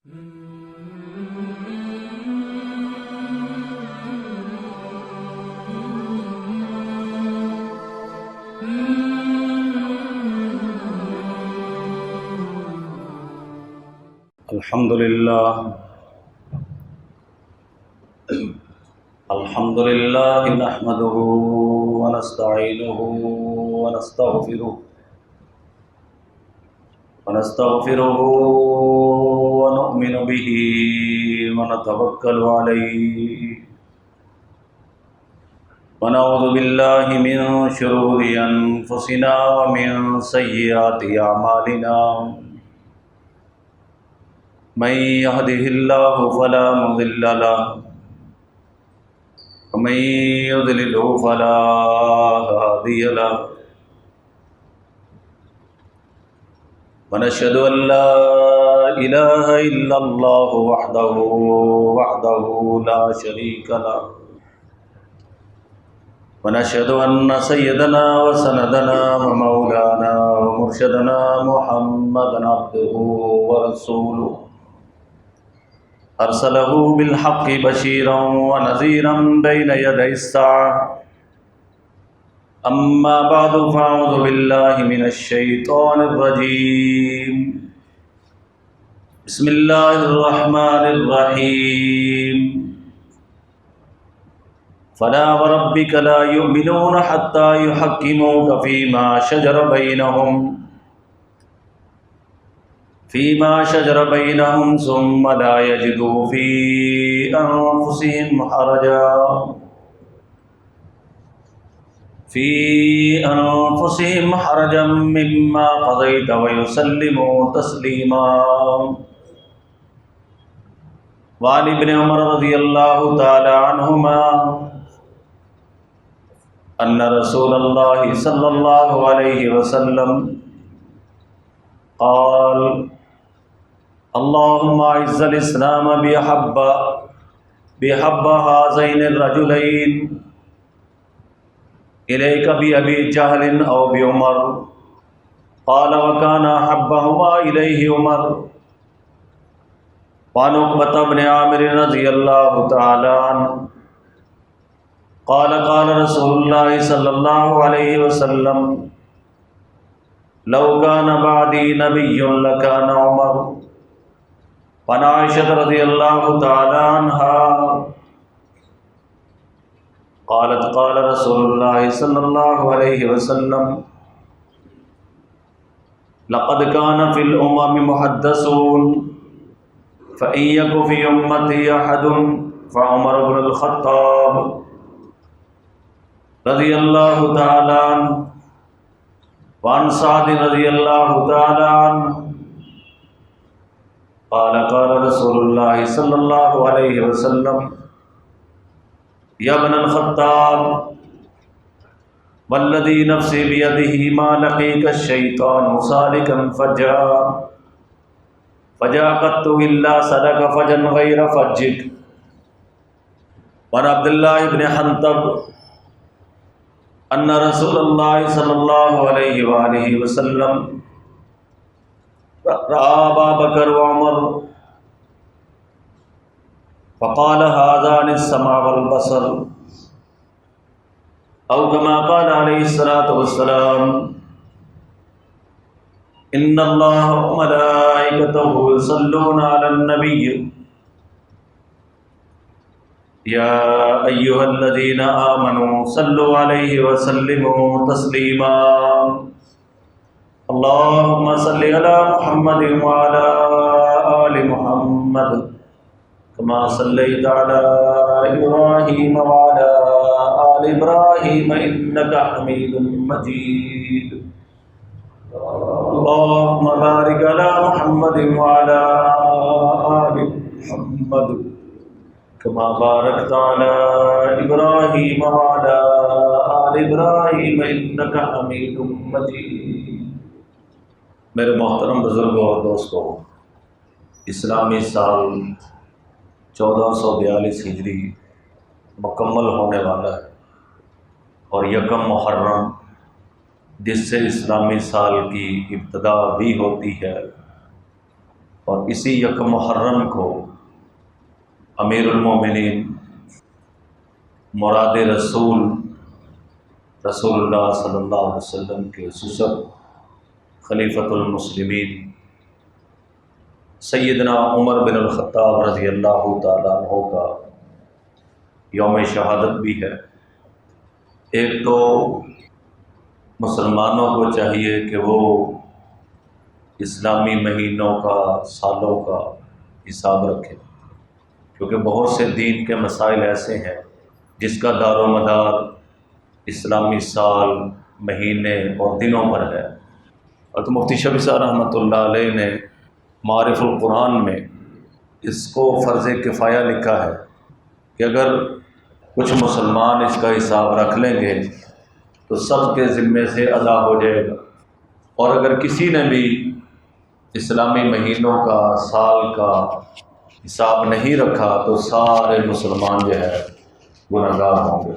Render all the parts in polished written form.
الحمد لله نحمده ونستعينه ونستغفره ونؤمن به ونتوكل عليه ونعوذ بالله من شرور أنفسنا ومن سيئات أعمالنا من يهده الله فلا مضل له ومن يضلله فلا هادي له ونشهد أن لا إله إلا الله وحده لا شريك له ونشهد أن سيدنا وسندنا ومولانا ومرشدنا محمدا عبده ورسوله أرسله بالحق بشيرا ونذيرا بين يدي الساعة أما بعد فأعوذ بالله من الشيطان الرجيم بسم الله الرحمن الرحيم فلا وربك لا يؤمنون حتى يحكموك فيما شجر بينهم ثم لا يجدوا في أنفسهم حرجا مما قضيت ويسلموا تسليما. وعن ابن عمر رضي الله تعالى عنهما أن رسول الله صلى الله عليه وسلم قال اللهم أعز الإسلام بحب هذين الرجلين إليك بأبي جهل أو بعمر. قال وكان أحبهما إليه عمر. وعن عقبة بن عامر رضي الله تعالى عنه قال قال رسول الله صلى الله عليه وسلم لو كان بعدي نبي لكان عمر. وعن عائشة رضي الله تعالى عنها قالت قال رسول الله صلى الله عليه وسلم لقد كان في الأمم محدثون فإن يك في أمتي أحد فعمر بن الخطاب رضي الله تعالى عنه. وعن سعد رضي الله تعالى عنه قال قال رسول الله صلى الله عليه وسلم يا ابن الخطاب والذي نفسي بيده ما لقيك الشيطان سالكا فجاء قط إلا سلك فجا غير فجك. وعن عبد الله بن حنطب أن رسول الله صلى الله عليه وآله وسلم رأى أبا بكر وعمر فقال هذان السمع والبصر أو كما قال عليه الصلاة والسلام إن الله وملائكته يصلون على النبي يا أيها الذين آمنوا صلوا عليه وسلموا تسليما. اللهم صل على محمد وعلى آل محمد كما صليت على إبراهيم وعلى آل إبراهيم إنك حميد مجيد. اللهم بارك على محمد وعلى آل محمد كما باركت على إبراهيم وعلى آل إبراهيم إنك حميد مجيد. میرے محترم بزرگوں اور دوستوں، اسلامی سال 1442 ہجری مکمل ہونے والا ہے اور یکم محرم جس سے اسلامی سال کی ابتدا بھی ہوتی ہے اور اسی یکم محرم کو امیر المومنین مراد رسول رسول اللہ صلی اللہ علیہ وسلم کے سسر خلیفۃ المسلمین سیدنا عمر بن الخطاب رضی اللہ تعالیٰ عنہ کا یوم شہادت بھی ہے۔ ایک تو مسلمانوں کو چاہیے کہ وہ اسلامی مہینوں کا، سالوں کا حساب رکھے، کیونکہ بہت سے دین کے مسائل ایسے ہیں جس کا دار و مدار اسلامی سال، مہینے اور دنوں پر ہے۔ اور تو مفتی شفیع صاحب رحمۃ اللہ علیہ نے معارف القرآن میں اس کو فرض کفایہ لکھا ہے کہ اگر کچھ مسلمان اس کا حساب رکھ لیں گے تو سب کے ذمے سے ادا ہو جائے گا، اور اگر کسی نے بھی اسلامی مہینوں کا، سال کا حساب نہیں رکھا تو سارے مسلمان جو ہے گنہگار ہوں گے۔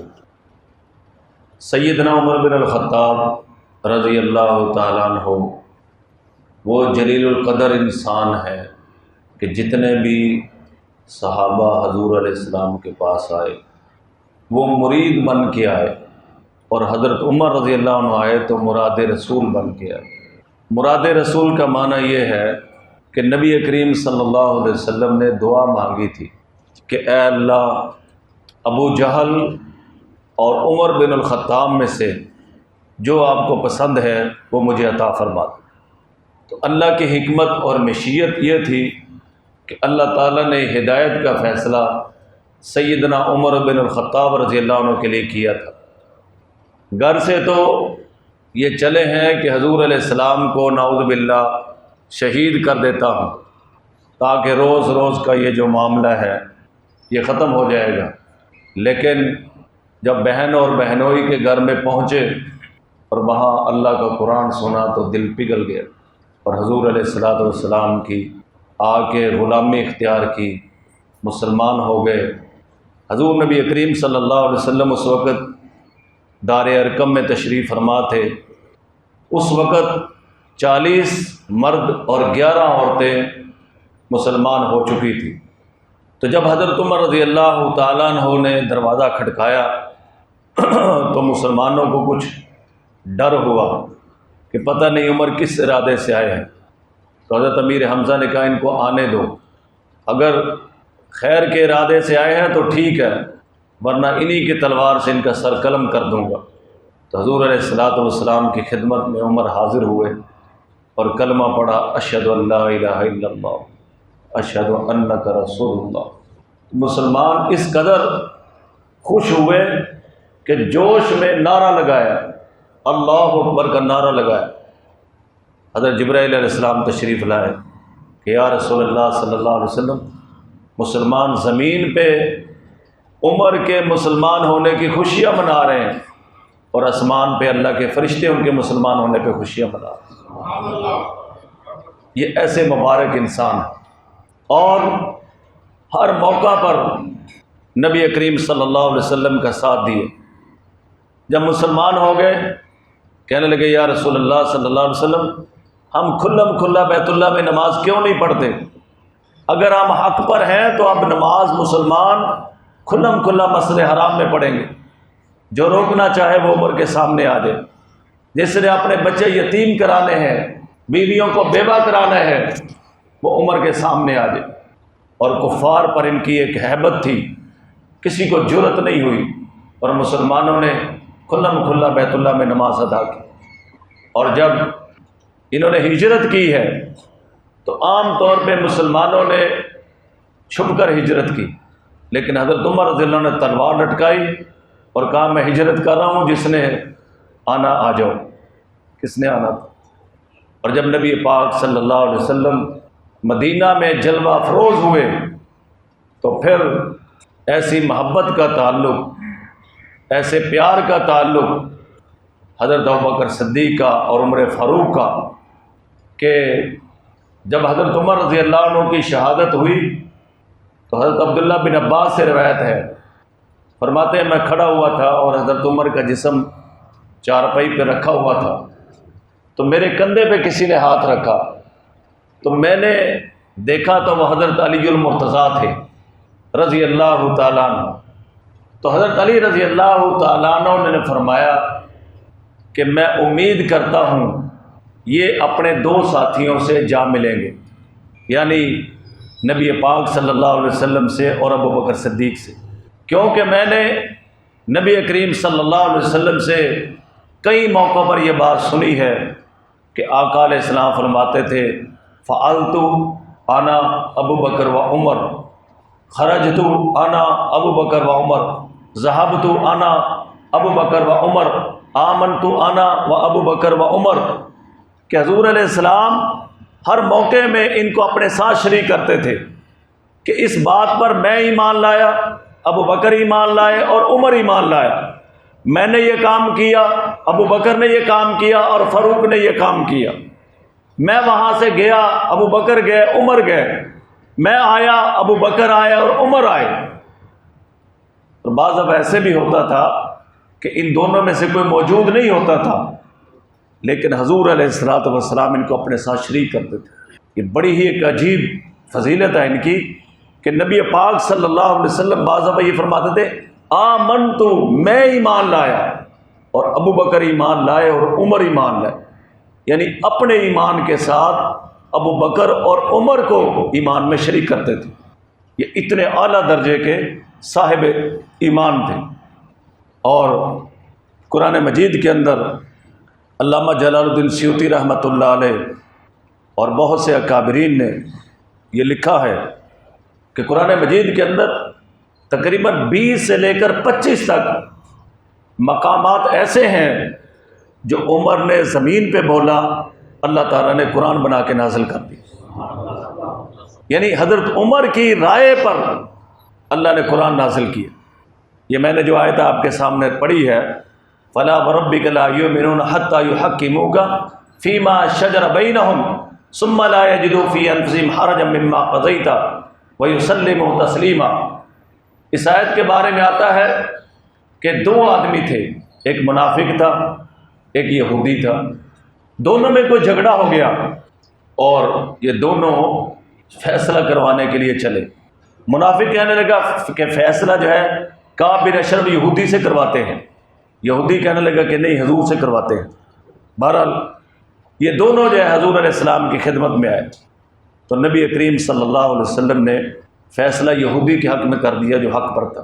سیدنا عمر بن الخطاب رضی اللہ تعالیٰ عنہ وہ جلیل القدر انسان ہے کہ جتنے بھی صحابہ حضور علیہ السلام کے پاس آئے وہ مرید بن کے آئے، اور حضرت عمر رضی اللہ عنہ آئے تو مراد رسول بن کے آئے۔ مراد رسول کا معنی یہ ہے کہ نبی کریم صلی اللہ علیہ وسلم نے دعا مانگی تھی کہ اے اللہ، ابو جہل اور عمر بن الخطاب میں سے جو آپ کو پسند ہے وہ مجھے عطا فرما دے۔ تو اللہ کی حکمت اور مشیت یہ تھی کہ اللہ تعالیٰ نے ہدایت کا فیصلہ سیدنا عمر بن الخطاب رضی اللہ عنہ کے لیے کیا تھا۔ گھر سے تو یہ چلے ہیں کہ حضور علیہ السلام کو نعوذ باللہ شہید کر دیتا ہوں تاکہ روز روز کا یہ جو معاملہ ہے یہ ختم ہو جائے گا، لیکن جب بہن اور بہنوئی کے گھر میں پہنچے اور وہاں اللہ کا قرآن سنا تو دل پگھل گیا، اور حضور علیہ السلام کی آ کے غلامی اختیار کی، مسلمان ہو گئے۔ حضور نبی کریم صلی اللہ علیہ وسلم اس وقت دار ارقم میں تشریف فرما تھے۔ اس وقت 40 مرد اور 11 عورتیں مسلمان ہو چکی تھی۔ تو جب حضرت عمر رضی اللہ تعالیٰ عنہ نے دروازہ کھٹکایا تو مسلمانوں کو کچھ ڈر ہوا کہ پتہ نہیں عمر کس ارادے سے آئے ہیں۔ تو حضرت امیر حمزہ نے کہا ان کو آنے دو، اگر خیر کے ارادے سے آئے ہیں تو ٹھیک ہے، ورنہ انہی کی تلوار سے ان کا سر قلم کر دوں گا۔ تو حضور علیہ السلام کی خدمت میں عمر حاضر ہوئے اور کلمہ پڑھا، اشہد ان لا الہ الا اللہ اشہد انک رسول اللہ۔ مسلمان اس قدر خوش ہوئے کہ جوش میں نعرہ لگایا، اللہ اکبر کا نعرہ لگایا۔ حضرت جبرائیل علیہ السلام تشریف لائے کہ یا رسول اللہ صلی اللہ علیہ وسلم، مسلمان زمین پہ عمر کے مسلمان ہونے کی خوشیاں منا رہے ہیں، اور آسمان پہ اللہ کے فرشتے ان کے مسلمان ہونے پہ خوشیاں منا رہے ہیں۔ یہ ایسے مبارک انسان ہیں، اور ہر موقع پر نبی کریم صلی اللہ علیہ وسلم کا ساتھ دیے۔ جب مسلمان ہو گئے کہنے لگے یا رسول اللہ صلی اللہ علیہ وسلم، ہم کھلم کھلا بیت اللہ میں نماز کیوں نہیں پڑھتے؟ اگر ہم حق پر ہیں تو اب نماز مسلمان کھلم کھلا مسجد حرام میں پڑھیں گے۔ جو روکنا چاہے وہ عمر کے سامنے آ جائے، جس نے اپنے بچے یتیم کرانے ہیں، بیویوں کو بیوہ کرانا ہے، وہ عمر کے سامنے آ جائے۔ اور کفار پر ان کی ایک ہیبت تھی، کسی کو جرأت نہیں ہوئی، اور مسلمانوں نے کھلم کھلا بیت اللہ میں نماز ادا کی۔ اور جب انہوں نے ہجرت کی ہے تو عام طور پہ مسلمانوں نے چھپ کر ہجرت کی، لیکن حضرت عمر رضی اللہ عنہ نے تلوار لٹکائی اور کہا میں ہجرت کر رہا ہوں، جس نے آنا آ جاؤ۔ کس نے آنا تھا؟ اور جب نبی پاک صلی اللہ علیہ وسلم مدینہ میں جلوہ افروز ہوئے تو پھر ایسی محبت کا تعلق، ایسے پیار کا تعلق حضرت ابوبکر صدیق کا اور عمر فاروق کا کہ جب حضرت عمر رضی اللہ عنہ کی شہادت ہوئی تو حضرت عبداللہ بن عباس سے روایت ہے، فرماتے ہیں میں کھڑا ہوا تھا اور حضرت عمر کا جسم چارپائی پہ رکھا ہوا تھا، تو میرے کندھے پہ کسی نے ہاتھ رکھا، تو میں نے دیکھا تو وہ حضرت علی المرتضیٰ تھے رضی اللہ تعالیٰ عنہ۔ تو حضرت علی رضی اللہ تعالیٰ عنہ نے فرمایا کہ میں امید کرتا ہوں یہ اپنے 2 ساتھیوں سے جا ملیں گے، یعنی نبی پاک صلی اللہ علیہ وسلم سے اور ابو بکر صدیق سے، کیونکہ میں نے نبی کریم صلی اللہ علیہ وسلم سے کئی موقعوں پر یہ بات سنی ہے کہ آقا علیہ السلام فرماتے تھے فعلت انا ابو بکر و عمر، خرجت انا ابو بکر و عمر، ذهبت انا ابو بکر و عمر، آمنت انا و ابو بکر و عمر، کہ حضور علیہ السلام ہر موقع میں ان کو اپنے ساتھ شریک کرتے تھے کہ اس بات پر میں ایمان لایا، ابو بکر ایمان لائے اور عمر ایمان لایا، میں نے یہ کام کیا، ابو بکر نے یہ کام کیا اور فاروق نے یہ کام کیا، میں وہاں سے گیا، ابو بکر گئے، عمر گئے، میں آیا، ابو بکر آئے اور عمر آئے۔ اور بعض اب ایسے بھی ہوتا تھا کہ ان دونوں میں سے کوئی موجود نہیں ہوتا تھا، لیکن حضور علیہ الصلوۃ والسلام ان کو اپنے ساتھ شریک کرتے تھے۔ یہ بڑی ہی ایک عجیب فضیلت ہے ان کی کہ نبی پاک صلی اللہ علیہ وسلم بعض اب یہ فرماتے تھے آمنتو، میں ایمان لایا، اور ابو بکر ایمان لائے اور عمر ایمان لائے، یعنی اپنے ایمان کے ساتھ ابو بکر اور عمر کو ایمان میں شریک کرتے تھے۔ یہ اتنے اعلیٰ درجے کے صاحب ایمان تھے۔ اور قرآن مجید کے اندر علامہ جلال الدین سیوطی رحمۃ اللہ علیہ اور بہت سے اکابرین نے یہ لکھا ہے کہ قرآن مجید کے اندر تقریباً 20 سے لے کر 25 تک مقامات ایسے ہیں جو عمر نے زمین پہ بولا، اللہ تعالیٰ نے قرآن بنا کے نازل کر دی، یعنی حضرت عمر کی رائے پر اللہ نے قرآن نازل کیا۔ یہ میں نے جو آیت آپ کے سامنے پڑھی ہے فَلَا وَرَبِّكَ لَا يُؤْمِنُونَ حَتَّى يُحَكِّمُوكَ فِي مَا شَجَرَ بَيْنَهُمْ ثُمَّ لَا يَجِدُوا فِي أَنفُسِهِمْ حَرَجًا مِّمَّا قَضَيْتَ وَيُسَلِّمُوا تَسْلِيمًا۔ اس آیت کے بارے میں آتا ہے کہ 2 آدمی تھے، ایک منافق تھا، ایک یہودی تھا، دونوں میں کوئی جھگڑا ہو گیا اور یہ دونوں فیصلہ کروانے کے لیے چلے۔ منافق کہنے لگا کہ فیصلہ جو ہے کعب بن اشرف یہودی سے کرواتے ہیں، یہودی کہنے لگا کہ نہیں حضور سے کرواتے ہیں۔ بہرحال یہ دونوں جو ہے حضور علیہ السلام کی خدمت میں آئے تو نبی کریم صلی اللہ علیہ وسلم نے فیصلہ یہودی کے حق میں کر دیا جو حق پر تھا،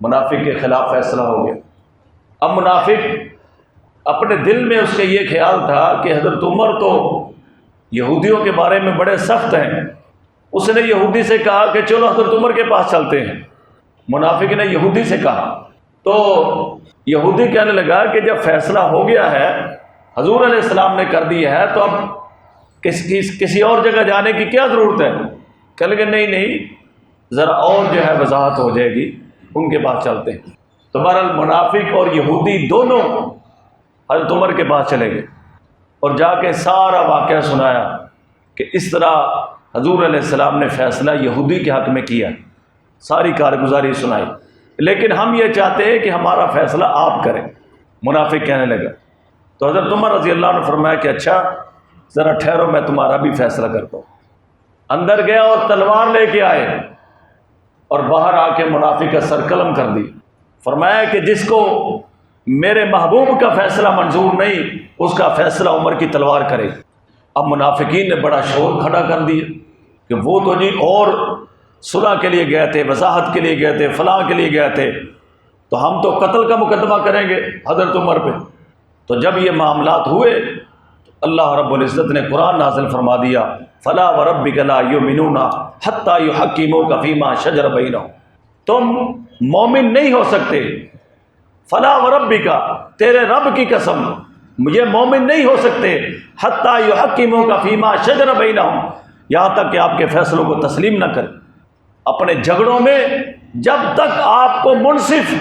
منافق کے خلاف فیصلہ ہو گیا۔ اب منافق اپنے دل میں اس کا یہ خیال تھا کہ حضرت عمر تو یہودیوں کے بارے میں بڑے سخت ہیں، اس نے یہودی سے کہا کہ چلو حضرت عمر کے پاس چلتے ہیں۔ منافق نے یہودی سے کہا تو یہودی کہنے لگا کہ جب فیصلہ ہو گیا ہے، حضور علیہ السلام نے کر دیا ہے، تو اب کسی اور جگہ جانے کی کیا ضرورت ہے؟ کہنے لگے نہیں ذرا اور جو ہے وضاحت ہو جائے گی، ان کے پاس چلتے ہیں۔ تو بہرحال منافق اور یہودی دونوں حضرت عمر کے پاس چلے گئے اور جا کے سارا واقعہ سنایا کہ اس طرح حضور علیہ السلام نے فیصلہ یہودی کے حق میں کیا، ساری کارگزاری سنائی، لیکن ہم یہ چاہتے ہیں کہ ہمارا فیصلہ آپ کریں۔ منافق کہنے لگا تو حضرت عمر رضی اللہ عنہ نے فرمایا کہ اچھا ذرا ٹھہرو، میں تمہارا بھی فیصلہ کرتا ہوں۔ اندر گیا اور تلوار لے کے آئے اور باہر آ کے منافق کا سر قلم کر دی۔ فرمایا کہ جس کو میرے محبوب کا فیصلہ منظور نہیں، اس کا فیصلہ عمر کی تلوار کرے۔ اب منافقین نے بڑا شور کھڑا کر دیا کہ وہ تو جی اور صلح کے لیے گئے تھے، وضاحت کے لیے گئے تھے، فلاں کے لیے گئے تھے، تو ہم تو قتل کا مقدمہ کریں گے حضرت عمر پہ۔ تو جب یہ معاملات ہوئے تو اللہ رب العزت نے قرآن نازل فرما دیا فَلَا وَرَبِّكَ لَا يُؤْمِنُونَ حَتَّى يُحَكِّمُوكَ فِي مَا شَجَرَ بَيْنَهُمْ، تم مومن نہیں ہو سکتے، فَلَا وَرَبِّكَ تیرے رب کی قسم یہ مومن نہیں ہو سکتے، حَتَّى يُحَكِّمُوكَ فِي مَا شَجَرَ بَيْنَهُمْ، یہاں تک کہ آپ کے فیصلوں کو تسلیم نہ کریں۔ اپنے جھگڑوں میں جب تک آپ کو منصف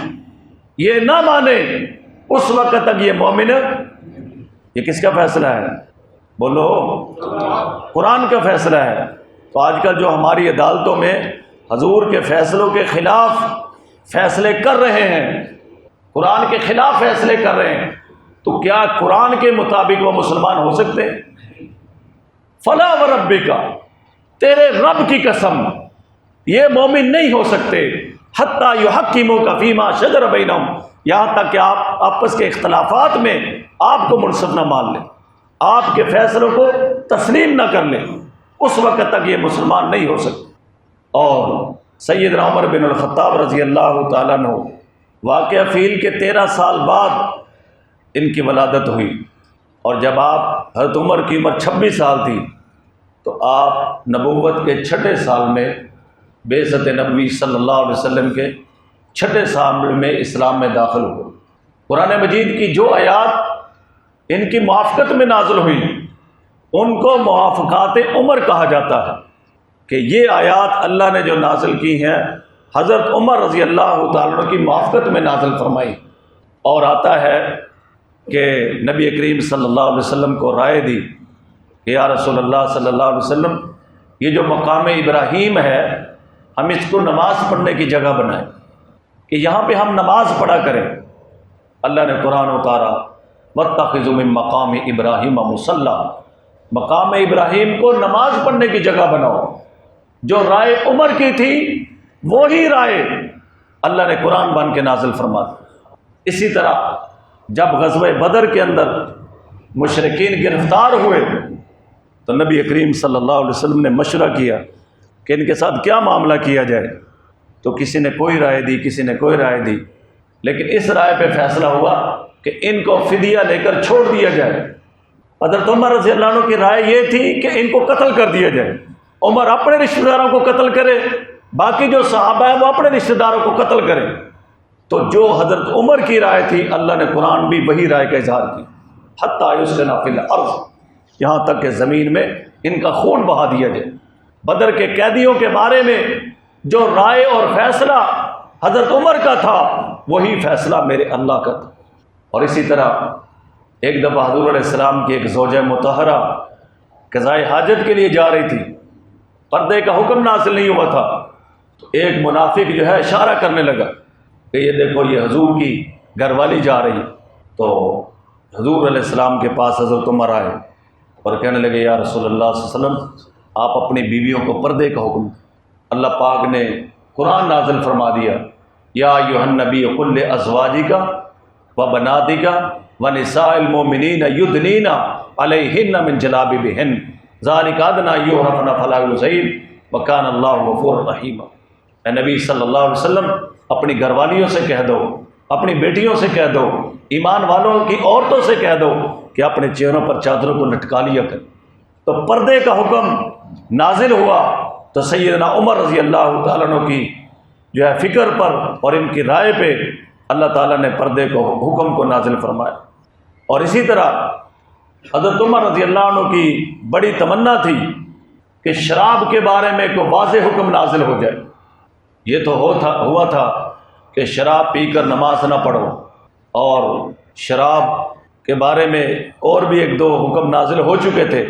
یہ نہ مانے اس وقت تک یہ مومن ہے۔ یہ کس کا فیصلہ ہے؟ بولو، قرآن کا فیصلہ ہے۔ تو آج کل جو ہماری عدالتوں میں حضور کے فیصلوں کے خلاف فیصلے کر رہے ہیں، قرآن کے خلاف فیصلے کر رہے ہیں، تو کیا قرآن کے مطابق وہ مسلمان ہو سکتے ہیں؟ فَلَا وَرَبِّكَ تیرے رب کی قسم یہ مومن نہیں ہو سکتے حتیٰ یحکموک فیما شجر بینہم، یہاں تک کہ آپ آپس کے اختلافات میں آپ کو منصف نہ مان لیں، آپ کے فیصلوں کو تسلیم نہ کر لیں، اس وقت تک یہ مسلمان نہیں ہو سکتے۔ اور سیدنا عمر بن الخطاب رضی اللہ تعالیٰ عنہ واقعہ فیل کے 13 سال بعد ان کی ولادت ہوئی، اور جب آپ حضرت عمر کی عمر 26 سال تھی تو آپ نبوت کے 6 سال میں بعثت نبوی صلی اللہ علیہ وسلم کے 6 سال میں اسلام میں داخل ہوئے۔ قرآن مجید کی جو آیات ان کی موافقت میں نازل ہوئی ان کو موافقات عمر کہا جاتا ہے، کہ یہ آیات اللہ نے جو نازل کی ہیں حضرت عمر رضی اللہ تعالیٰ عنہ کی موافقت میں نازل فرمائی۔ اور آتا ہے کہ نبی کریم صلی اللہ علیہ وسلم کو رائے دی کہ یا رسول اللہ صلی اللہ علیہ وسلم، یہ جو مقام ابراہیم ہے ہم اس کو نماز پڑھنے کی جگہ بنائیں، کہ یہاں پہ ہم نماز پڑھا کریں۔ اللہ نے قرآن اتارا واتخذوا من مقام ابراہیم مصلی، مقام ابراہیم کو نماز پڑھنے کی جگہ بناؤ۔ جو رائے عمر کی تھی وہی رائے اللہ نے قرآن بن کے نازل فرما دی۔ اسی طرح جب غزوہ بدر کے اندر مشرکین گرفتار ہوئے تو نبی کریم صلی اللہ علیہ وسلم نے مشورہ کیا کہ ان کے ساتھ کیا معاملہ کیا جائے، تو کسی نے کوئی رائے دی، کسی نے کوئی رائے دی، لیکن اس رائے پہ فیصلہ ہوا کہ ان کو فدیہ لے کر چھوڑ دیا جائے۔ حضرت عمر رضی اللہ عنہ کی رائے یہ تھی کہ ان کو قتل کر دیا جائے، عمر اپنے رشتہ داروں کو قتل کرے، باقی جو صحابہ ہیں وہ اپنے رشتہ داروں کو قتل کریں۔ تو جو حضرت عمر کی رائے تھی اللہ نے قرآن بھی وہی رائے کا اظہار کی، حتیٰ یسکن فی الارض، یہاں تک کہ زمین میں ان کا خون بہا دیا جائے۔ بدر کے قیدیوں کے بارے میں جو رائے اور فیصلہ حضرت عمر کا تھا وہی فیصلہ میرے اللہ کا تھا۔ اور اسی طرح ایک دفعہ حضور علیہ السلام کی ایک زوجہ مطہرہ قضائے حاجت کے لیے جا رہی تھی، پردے کا حکم نازل نہیں ہوا تھا، تو ایک منافق جو ہے اشارہ کرنے لگا کہ یہ دیکھو یہ حضور کی گھر والی جا رہی۔ تو حضور علیہ السلام کے پاس حضرت عمر آئے اور کہنے لگے یا رسول اللہ صلی اللہ علیہ وسلم، آپ اپنی بیویوں کو پردے کا حکم دیں۔ اللہ پاک نے قرآن نازل فرما دیا، یا ایھا النبی قل لازواجک وبناتک ونساء المؤمنین یدنین علیہن من جلابیبہن ذلک ادنی ان یعرفن فلا یؤذین وکان اللہ غفورا رحیما۔ اے نبی صلی اللہ علیہ وسلم، اپنی گھر والیوں سے کہہ دو، اپنی بیٹیوں سے کہہ دو، ایمان والوں کی عورتوں سے کہہ دو کہ اپنے چہروں پر چادروں کو لٹکا لیا کریں۔ تو پردے کا حکم نازل ہوا تو سیدنا عمر رضی اللہ تعالیٰ عنہ کی جو ہے فکر پر اور ان کی رائے پہ اللہ تعالیٰ نے پردے کو حکم کو نازل فرمایا۔ اور اسی طرح حضرت عمر رضی اللہ عنہ کی بڑی تمنا تھی کہ شراب کے بارے میں کوئی واضح حکم نازل ہو جائے۔ یہ تو ہوا تھا کہ شراب پی کر نماز نہ پڑھو، اور شراب کے بارے میں اور بھی 1-2 حکم نازل ہو چکے تھے،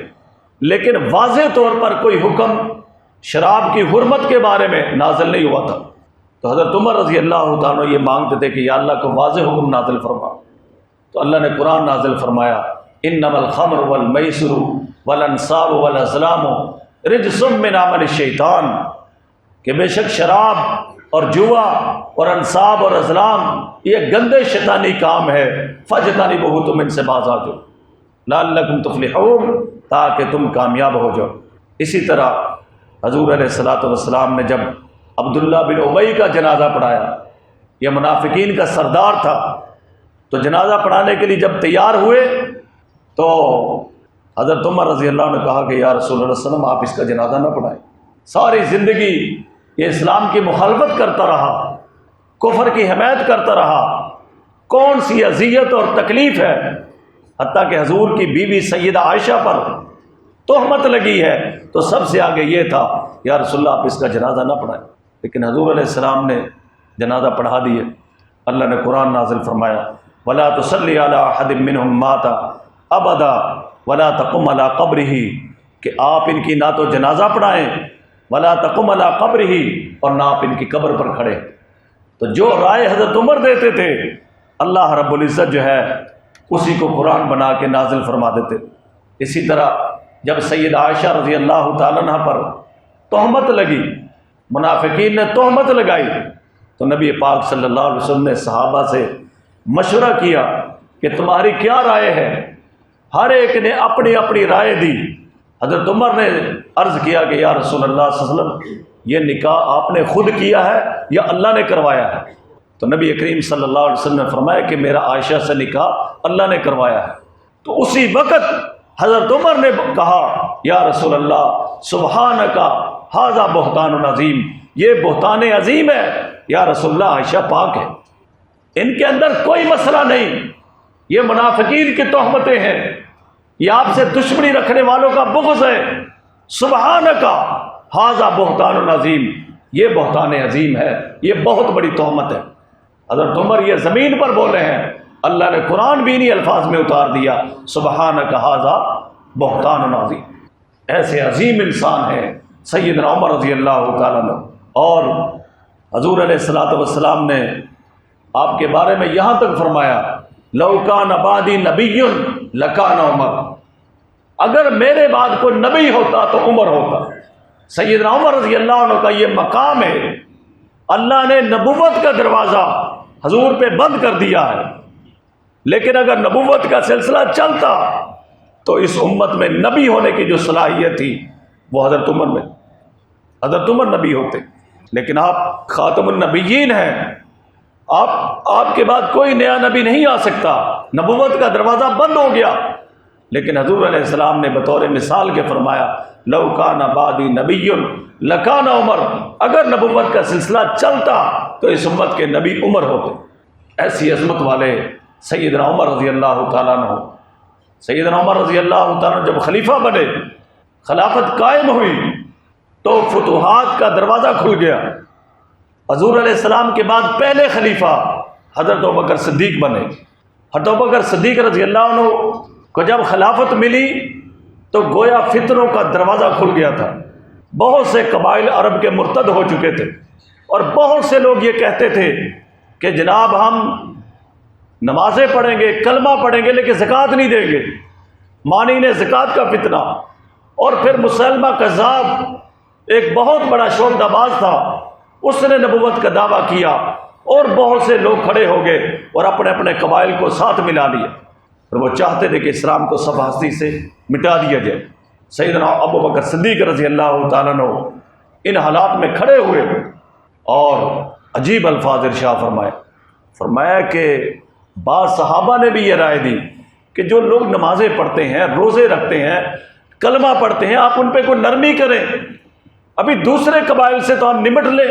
لیکن واضح طور پر کوئی حکم شراب کی حرمت کے بارے میں نازل نہیں ہوا تھا۔ تو حضرت عمر رضی اللہ تعالیٰ عنہ یہ مانگتے تھے کہ یا اللہ کو واضح حکم نازل فرما۔ تو اللہ نے قرآن نازل فرمایا انما الخمر والمیسر والانصاب والازلام رجس من عمل الشیطان، کہ بے شک شراب اور جوا اور انصاب اور ازلام یہ گندے شیطانی کام ہے، فاجتنبوہ، تم ان سے باز آ جاؤ، لعلکم تفلحون، تاکہ تم کامیاب ہو جاؤ۔ اسی طرح حضور علیہ الصلوۃ والسلام نے جب عبداللہ بن ابی کا جنازہ پڑھایا، یہ منافقین کا سردار تھا، تو جنازہ پڑھانے کے لیے جب تیار ہوئے تو حضرت عمر رضی اللہ عنہ نے کہا کہ یا رسول اللہ صلی اللہ علیہ وسلم آپ اس کا جنازہ نہ پڑھائیں، ساری زندگی یہ اسلام کی مخالفت کرتا رہا، کفر کی حمایت کرتا رہا، کون سی اذیت اور تکلیف ہے، حتیٰ کہ حضور کی بیوی سیدہ عائشہ پر تہمت لگی ہے، تو سب سے آگے یہ تھا یا رسول اللہ آپ اس کا جنازہ نہ پڑھائیں۔ لیکن حضور علیہ السلام نے جنازہ پڑھا دیے۔ اللہ نے قرآن نازل فرمایا وَلَا تُصَلِّ عَلَىٰ أَحَدٍ مِّنْهُمْ مَاتَ أَبَدًا وَلَا تَقُمْ عَلَىٰ قَبْرِهِ، کہ آپ ان کی نہ تو جنازہ پڑھائیں، وَلَا تَقُمْ عَلَىٰ قَبْرِهِ، اور نہ آپ ان کی قبر پر کھڑے۔ تو جو رائے حضرت عمر دیتے تھے اللہ رب العزت جو ہے اسی کو قرآن بنا کے نازل فرما دیتے۔ اسی طرح جب سیدہ عائشہ رضی اللہ تعالیٰ عنہ پر تہمت لگی، منافقین نے تہمت لگائی، تو نبی پاک صلی اللہ علیہ وسلم نے صحابہ سے مشورہ کیا کہ تمہاری کیا رائے ہے؟ ہر ایک نے اپنی اپنی رائے دی۔ حضرت عمر نے عرض کیا کہ یا رسول اللہ صلی اللہ علیہ وسلم، یہ نکاح آپ نے خود کیا ہے یا اللہ نے کروایا ہے؟ تو نبی کریم صلی اللہ علیہ وسلم نے فرمایا کہ میرا عائشہ سے نکاح اللہ نے کروایا ہے۔ تو اسی وقت حضرت عمر نے کہا یا رسول اللہ سبحانک ھذا بہتان عظیم، یہ بہتان عظیم ہے یا رسول اللہ، عائشہ پاک ہے، ان کے اندر کوئی مسئلہ نہیں، یہ منافقین کی تہمتیں ہیں، یہ آپ سے دشمنی رکھنے والوں کا بغض ہے، سبحانک ھذا بہتان عظیم، یہ بہتان عظیم ہے، یہ بہت بڑی تہمت ہے۔ حضرت عمر یہ زمین پر بولے ہیں، اللہ نے قرآن بھی انہی الفاظ میں اتار دیا، سبحانک ھذا بہتان عظیم۔ ایسے عظیم انسان ہیں سیدنا عمر رضی اللہ تعالیٰ عنہ، اور حضور علیہ الصلوۃ والسلام نے آپ کے بارے میں یہاں تک فرمایا لو کان بعدی نبی لکان عمر، اگر میرے بعد کوئی نبی ہوتا تو عمر ہوتا۔ سیدنا عمر رضی اللہ عنہ کا یہ مقام ہے، اللہ نے نبوت کا دروازہ حضور پہ بند کر دیا ہے، لیکن اگر نبوت کا سلسلہ چلتا تو اس امت میں نبی ہونے کی جو صلاحیت تھی وہ حضرت عمر میں، حضرت عمر نبی ہوتے، لیکن آپ خاتم النبیین ہیں، آپ کے بعد کوئی نیا نبی نہیں آ سکتا، نبوت کا دروازہ بند ہو گیا۔ لیکن حضور علیہ السلام نے بطور مثال کے فرمایا لو کان بعدی نبی لکان عمر، اگر نبوت کا سلسلہ چلتا تو اس امت کے نبی عمر ہوتے۔ ایسی عظمت والے سیدنا عمر رضی اللہ تعالیٰ عنہ، سیدنا عمر رضی اللہ تعالیٰ عنہ جب خلیفہ بنے، خلافت قائم ہوئی تو فتوحات کا دروازہ کھل گیا۔ حضور علیہ السلام کے بعد پہلے خلیفہ حضرت ابوبکر صدیق بنے۔ حضرت ابوبکر صدیق رضی اللہ عنہ کو جب خلافت ملی تو گویا فتنوں کا دروازہ کھل گیا تھا، بہت سے قبائل عرب کے مرتد ہو چکے تھے، اور بہت سے لوگ یہ کہتے تھے کہ جناب ہم نمازیں پڑھیں گے، کلمہ پڑھیں گے، لیکن زکوٰۃ نہیں دیں گے، مانعین زکوٰۃ کا فتنہ۔ اور پھر مسلمہ کذاب ایک بہت بڑا شعبہ باز تھا، اس نے نبوت کا دعویٰ کیا، اور بہت سے لوگ کھڑے ہو گئے اور اپنے اپنے قبائل کو ساتھ ملا لیا، اور وہ چاہتے تھے کہ اسلام کو سب ہستی سے مٹا دیا جائے۔ سیدنا ابوبکر صدیق رضی اللہ تعالیٰ عنہ ان حالات میں کھڑے ہوئے اور عجیب الفاظ ارشاد فرمایا کہ بعض صحابہ نے بھی یہ رائے دی کہ جو لوگ نمازیں پڑھتے ہیں، روزے رکھتے ہیں، کلمہ پڑھتے ہیں، آپ ان پہ کوئی نرمی کریں، ابھی دوسرے قبائل سے تو ہم نمٹ لیں،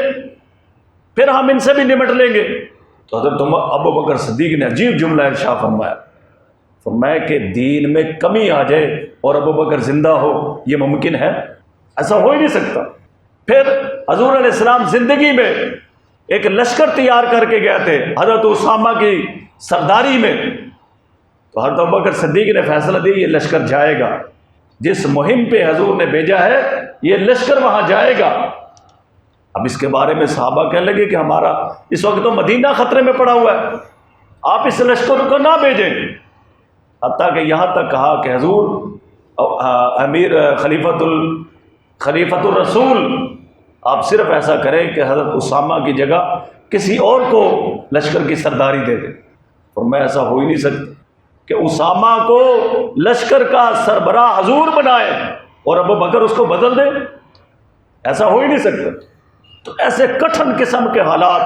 پھر ہم ان سے بھی نمٹ لیں گے۔ تو حضرت ابوبکر صدیق نے عجیب جملہ ارشاد فرمایا کہ دین میں کمی آ جائے اور ابوبکر زندہ ہو، یہ ممکن ہے؟ ایسا ہو ہی نہیں سکتا۔ پھر حضور علیہ السلام زندگی میں ایک لشکر تیار کر کے گئے تھے حضرت اسامہ کی سرداری میں، تو حضرت ابوبکر صدیق نے فیصلہ دیا یہ لشکر جائے گا، جس مہم پہ حضور نے بھیجا ہے یہ لشکر وہاں جائے گا۔ اب اس کے بارے میں صحابہ کہنے لگے کہ ہمارا اس وقت تو مدینہ خطرے میں پڑا ہوا ہے، آپ اس لشکر کو نہ بھیجیں، حتیٰ کہ یہاں تک کہا کہ حضور امیر خلیفۃ الرسول، آپ صرف ایسا کریں کہ حضرت اسامہ کی جگہ کسی اور کو لشکر کی سرداری دے دیں۔ اور میں ایسا ہو ہی نہیں سکتا کہ اسامہ کو لشکر کا سربراہ حضور بنائے اور ابوبکر اس کو بدل دے، ایسا ہو ہی نہیں سکتا۔ تو ایسے کٹھن قسم کے حالات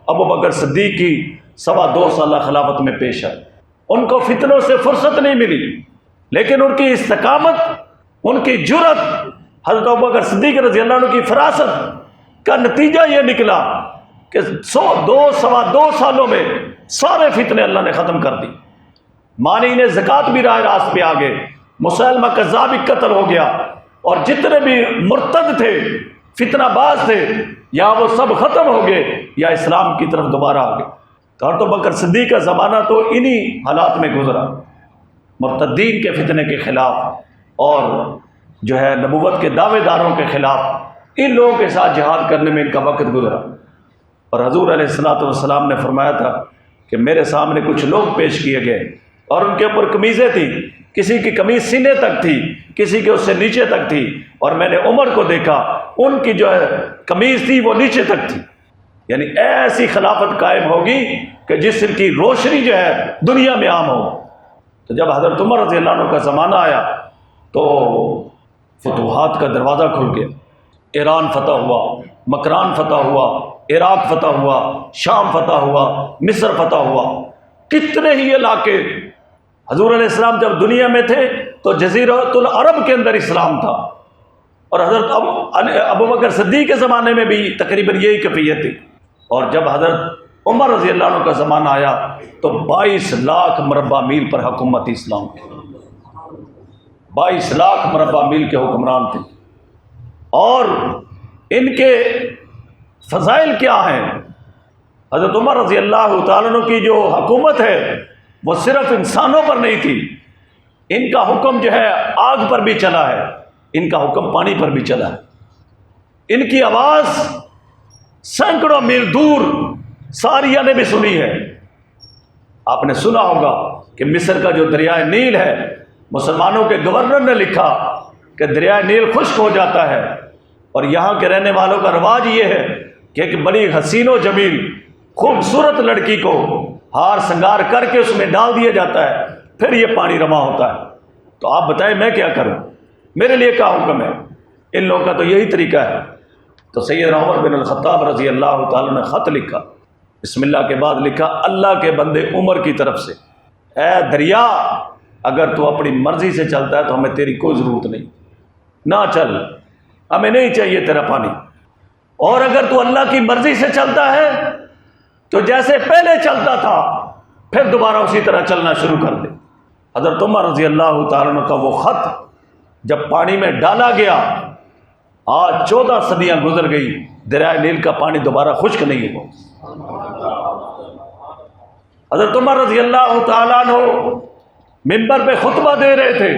ابوبکر صدیق کی 2.25 سالہ خلافت میں پیش آئے، ان کو فتنوں سے فرصت نہیں ملی، لیکن ان کی استقامت، ان کی جرأت، حضرت ابوبکر صدیق رضی اللہ عنہ کی فراست کا نتیجہ یہ نکلا کہ 2.25 سالوں میں سارے فتنے اللہ نے ختم کر دی، مانعین زکوٰۃ بھی راہ راست پہ آ گئے، مسلمہ کذاب بھی قتل ہو گیا، اور جتنے بھی مرتد تھے، فتنہ باز تھے، یا وہ سب ختم ہو گئے یا اسلام کی طرف دوبارہ آ گئے۔ تو حضرت ابوبکر صدیق کا زمانہ تو انہی حالات میں گزرا، مرتدین کے فتنے کے خلاف اور جو ہے نبوت کے دعوے داروں کے خلاف، ان لوگوں کے ساتھ جہاد کرنے میں ان کا وقت گزرا۔ اور حضور علیہ الصلوۃ والسلام نے فرمایا تھا کہ میرے سامنے کچھ لوگ پیش کیے گئے اور ان کے اوپر قمیضیں تھیں، کسی کی قمیض سینے تک تھی، کسی کے اس سے نیچے تک تھی، اور میں نے عمر کو دیکھا ان کی جو ہے قمیض تھی وہ نیچے تک تھی. یعنی ایسی خلافت قائم ہوگی کہ جس کی روشنی جو ہے دنیا میں عام ہو. تو جب حضرت عمر رضی اللہ عنہ کا زمانہ آیا تو فتوحات کا دروازہ کھل گیا. ایران فتح ہوا، مکران فتح ہوا، عراق فتح ہوا، شام فتح ہوا، مصر فتح ہوا. کتنے ہی علاقے. حضور علیہ السلام جب دنیا میں تھے تو جزیرۃ العرب کے اندر اسلام تھا، اور حضرت ابو بکر صدیق کے زمانے میں بھی تقریباً یہی کیفیت تھی. اور جب حضرت عمر رضی اللہ عنہ کا زمانہ آیا تو 22 لاکھ مربع میل پر حکومت اسلام کی. 22 لاکھ مربع میل کے حکمران تھے. اور ان کے فضائل کیا ہیں؟ حضرت عمر رضی اللہ تعالیٰ عنہ کی جو حکومت ہے وہ صرف انسانوں پر نہیں تھی. ان کا حکم جو ہے آگ پر بھی چلا ہے، ان کا حکم پانی پر بھی چلا ہے. ان کی آواز سینکڑوں میل دور ساریہ نے بھی سنی ہے. آپ نے سنا ہوگا کہ مصر کا جو دریائے نیل ہے، مسلمانوں کے گورنر نے لکھا کہ دریائے نیل خشک ہو جاتا ہے، اور یہاں کے رہنے والوں کا رواج یہ ہے کہ ایک بڑی حسین و جمیل خوبصورت لڑکی کو ہار سنگار کر کے اس میں ڈال دیا جاتا ہے، پھر یہ پانی رواں ہوتا ہے. تو آپ بتائیں میں کیا کروں؟ میرے لیے کیا حکم ہے؟ ان لوگوں کا تو یہی طریقہ ہے. تو سیدنا عمر بن الخطاب رضی اللہ تعالیٰ نے خط لکھا، بسم اللہ کے بعد لکھا، اللہ کے بندے عمر کی طرف سے، اے دریا اگر تو اپنی مرضی سے چلتا ہے تو ہمیں تیری کوئی ضرورت نہیں، نہ چل، ہمیں نہیں چاہیے تیرا پانی. اور اگر تو اللہ کی مرضی سے چلتا ہے تو جیسے پہلے چلتا تھا پھر دوبارہ اسی طرح چلنا شروع کر دے. حضرت عمر رضی اللہ تعالیٰ عنہ کا وہ خط جب پانی میں ڈالا گیا، آج 14 صدیاں گزر گئی، دریائے نیل کا پانی دوبارہ خشک نہیں ہوا. حضرت عمر رضی اللہ تعالیٰ عنہ منبر پہ خطبہ دے رہے تھے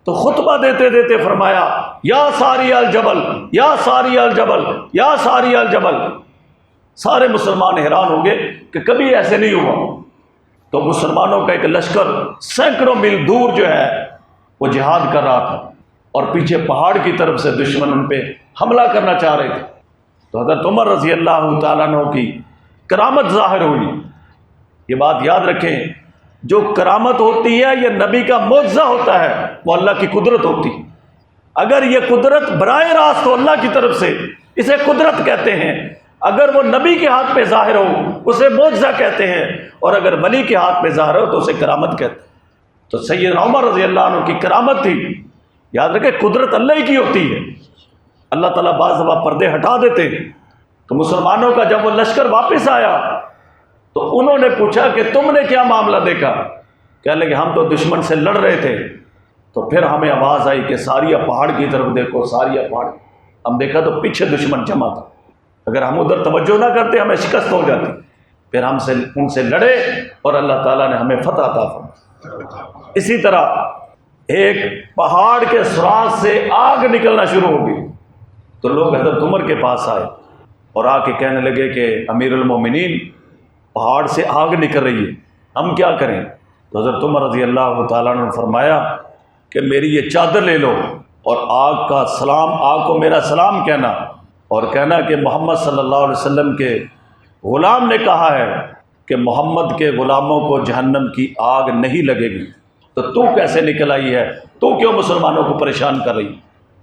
تو خطبہ دیتے دیتے فرمایا، یا ساری الجبل، یا ساری الجبل، یا ساری الجبل. سارے مسلمان حیران ہو گئے کہ کبھی ایسے نہیں ہوا. تو مسلمانوں کا ایک لشکر سینکڑوں میل دور جو ہے وہ جہاد کر رہا تھا، اور پیچھے پہاڑ کی طرف سے دشمن ان پہ حملہ کرنا چاہ رہے تھے. تو حضرت عمر رضی اللہ تعالیٰ عنہ کی کرامت ظاہر ہوئی. یہ بات یاد رکھیں، جو کرامت ہوتی ہے یہ نبی کا معجزہ ہوتا ہے، وہ اللہ کی قدرت ہوتی ہے. اگر یہ قدرت براہ راست ہو اللہ کی طرف سے، اسے قدرت کہتے ہیں. اگر وہ نبی کے ہاتھ پہ ظاہر ہو اسے معجزہ کہتے ہیں، اور اگر ولی کے ہاتھ پہ ظاہر ہو تو اسے کرامت کہتے ہیں. تو سیدنا عمر رضی اللہ عنہ کی کرامت تھی. یاد رکھیں قدرت اللہ ہی کی ہوتی ہے. اللہ تعالیٰ بعض دفعہ پردے ہٹا دیتے ہیں. تو مسلمانوں کا جب وہ لشکر واپس آیا تو انہوں نے پوچھا کہ تم نے کیا معاملہ دیکھا؟ کہنے لگے ہم تو دشمن سے لڑ رہے تھے، تو پھر ہمیں آواز آئی کہ ساریہ پہاڑ کی طرف دیکھو، ساریہ پہاڑ. ہم دیکھا تو پیچھے دشمن جمع تھا، اگر ہم ادھر توجہ نہ کرتے ہمیں شکست ہو جاتی. پھر ہم سے ان سے لڑے اور اللہ تعالیٰ نے ہمیں فتح عطا فرمائی. اسی طرح ایک پہاڑ کے سراغ سے آگ نکلنا شروع ہو گئی. تو لوگ حضرت عمر کے پاس آئے اور آ کے کہنے لگے کہ امیر المومنین پہاڑ سے آگ نکل رہی ہے، ہم کیا کریں؟ تو حضرت عمر رضی اللہ تعالیٰ نے فرمایا کہ میری یہ چادر لے لو اور آگ کا سلام، آگ کو میرا سلام کہنا، اور کہنا کہ محمد صلی اللہ علیہ وسلم کے غلام نے کہا ہے کہ محمد کے غلاموں کو جہنم کی آگ نہیں لگے گی. تو کیسے نکل آئی ہے؟ تو کیوں مسلمانوں کو پریشان کر رہی؟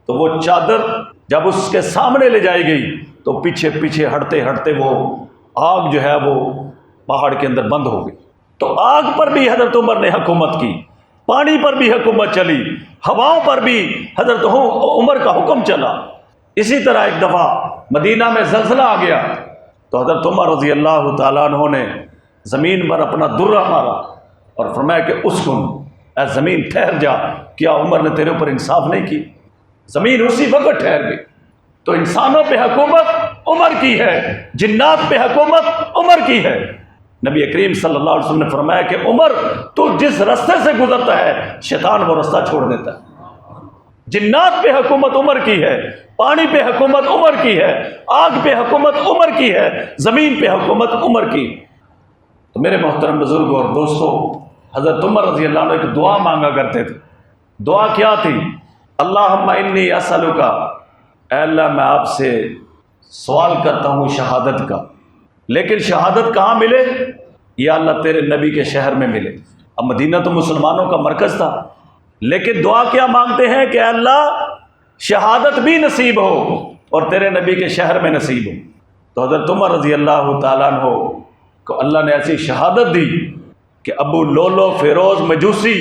تو وہ چادر جب اس کے سامنے لے جائی گئی تو پیچھے پیچھے ہٹتے ہٹتے وہ آگ جو ہے وہ پہاڑ کے اندر بند ہو گئی. تو آگ پر بھی حضرت عمر نے حکومت کی، پانی پر بھی حکومت چلی، ہواؤں پر بھی حضرت عمر کا حکم چلا. اسی طرح ایک دفعہ مدینہ میں زلزلہ آ گیا تو حضرت عمر رضی اللہ تعالیٰ عنہ نے زمین پر اپنا درہ مارا اور فرمایا کہ اسکن، اے زمین ٹھہر جا. کیا عمر نے تیرے اوپر انصاف نہیں کی؟ زمین اسی وقت ٹھہر گئی. تو انسانوں پہ حکومت عمر کی ہے، جنات پہ حکومت عمر کی ہے. نبی کریم صلی اللہ علیہ وسلم نے فرمایا کہ عمر تو جس راستے سے گزرتا ہے شیطان وہ راستہ چھوڑ دیتا ہے. جنات پہ حکومت عمر کی ہے، پانی پہ حکومت عمر کی ہے، آگ پہ حکومت عمر کی ہے، زمین پہ حکومت عمر کی. تو میرے محترم بزرگوں اور دوستوں، حضرت عمر رضی اللہ عنہ ایک دعا مانگا کرتے تھے. دعا کیا تھی؟ اللہم انی اسألک، اے اللہ میں آپ سے سوال کرتا ہوں شہادت کا، لیکن شہادت کہاں ملے؟ یا اللہ تیرے نبی کے شہر میں ملے. اب مدینہ تو مسلمانوں کا مرکز تھا، لیکن دعا کیا مانگتے ہیں کہ اللہ شہادت بھی نصیب ہو اور تیرے نبی کے شہر میں نصیب ہو. تو حضرت عمر رضی اللہ تعالیٰ عنہ کو اللہ نے ایسی شہادت دی کہ ابو لولو فیروز مجوسی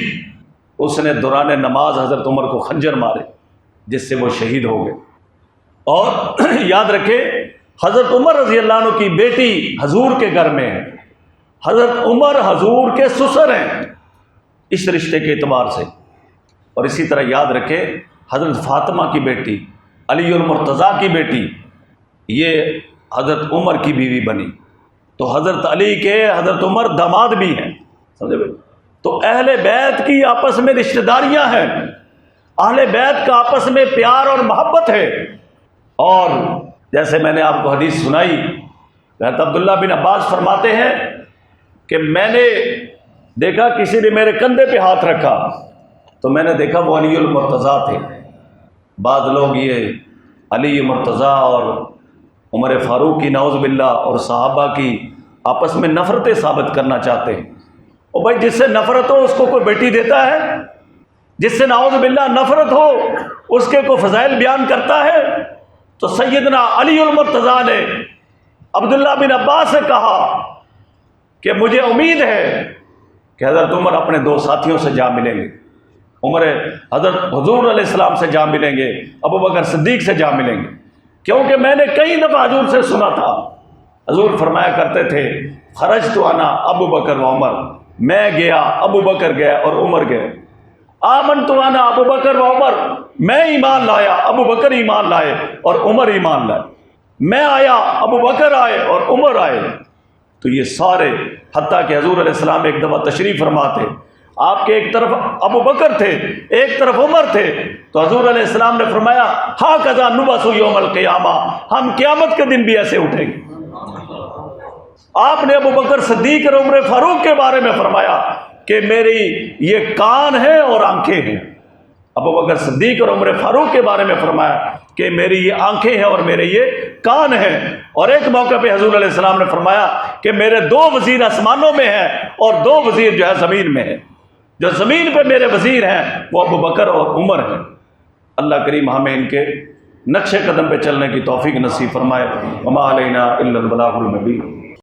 اس نے دوران نماز حضرت عمر کو خنجر مارے، جس سے وہ شہید ہو گئے. اور یاد رکھے حضرت عمر رضی اللہ عنہ کی بیٹی حضور کے گھر میں ہے. حضرت عمر حضور کے سسر ہیں اس رشتے کے اعتبار سے. اور اسی طرح یاد رکھے حضرت فاطمہ کی بیٹی علی المرتضیٰ کی بیٹی یہ حضرت عمر کی بیوی بنی. تو حضرت علی کے حضرت عمر داماد بھی ہیں، سمجھے بھائی. تو اہل بیت کی آپس میں رشتہ داریاں ہیں، اہل بیت کا آپس میں پیار اور محبت ہے. اور جیسے میں نے آپ کو حدیث سنائی، حضرت عبداللہ بن عباس فرماتے ہیں کہ میں نے دیکھا کسی نے میرے کندھے پہ ہاتھ رکھا تو میں نے دیکھا وہ علی المرتضیٰ تھے. بعض لوگ یہ علی مرتضیٰ اور عمر فاروق کی نعوذ باللہ اور صحابہ کی آپس میں نفرتیں ثابت کرنا چاہتے ہیں. اور بھائی جس سے نفرت ہو اس کو کوئی بیٹی دیتا ہے؟ جس سے نعوذ باللہ نفرت ہو اس کے کوئی فضائل بیان کرتا ہے؟ تو سیدنا علی المرتضیٰ نے عبداللہ بن عباس سے کہا کہ مجھے امید ہے کہ حضرت عمر اپنے دو ساتھیوں سے جا ملیں گے. عمر حضرت حضور علیہ السلام سے جا ملیں گے، ابو بکر صدیق سے جا ملیں گے. کیونکہ میں نے کئی دفعہ حضور سے سنا تھا، حضور فرمایا کرتے تھے خرجت انا ابو بکر و عمر، میں گیا، ابو بکر گیا اور عمر گئے. آمنت انا ابو بکر و عمر، میں ایمان لایا، ابو بکر ایمان لائے اور عمر ایمان لائے. میں آیا، ابو بکر آئے اور عمر آئے. تو یہ سارے، حتیٰ کہ حضور علیہ السلام ایک دفعہ تشریف فرما تھے، آپ کے ایک طرف ابو بکر تھے ایک طرف عمر تھے، تو حضور علیہ السلام نے فرمایا ھذا نبعث یوم القیامہ، ہم قیامت کے دن بھی ایسے اٹھیں گے. آپ نے ابو بکر صدیق اور عمر فاروق کے بارے میں فرمایا کہ میری یہ کان ہیں اور آنکھیں ہیں. ابو بکر صدیق اور عمر فاروق کے بارے میں فرمایا کہ میری یہ آنکھیں ہیں اور میرے یہ کان ہیں. اور ایک موقع پہ حضور علیہ السلام نے فرمایا کہ میرے دو وزیر آسمانوں میں ہیں اور دو وزیر جو ہے زمین میں ہیں. جو زمین پہ میرے وزیر ہیں وہ ابو بکر اور عمر ہیں. اللہ کریم ہمیں ان کے نقش قدم پہ چلنے کی توفیق نصیب فرمائے. وما علینا الا البلاغ المبین.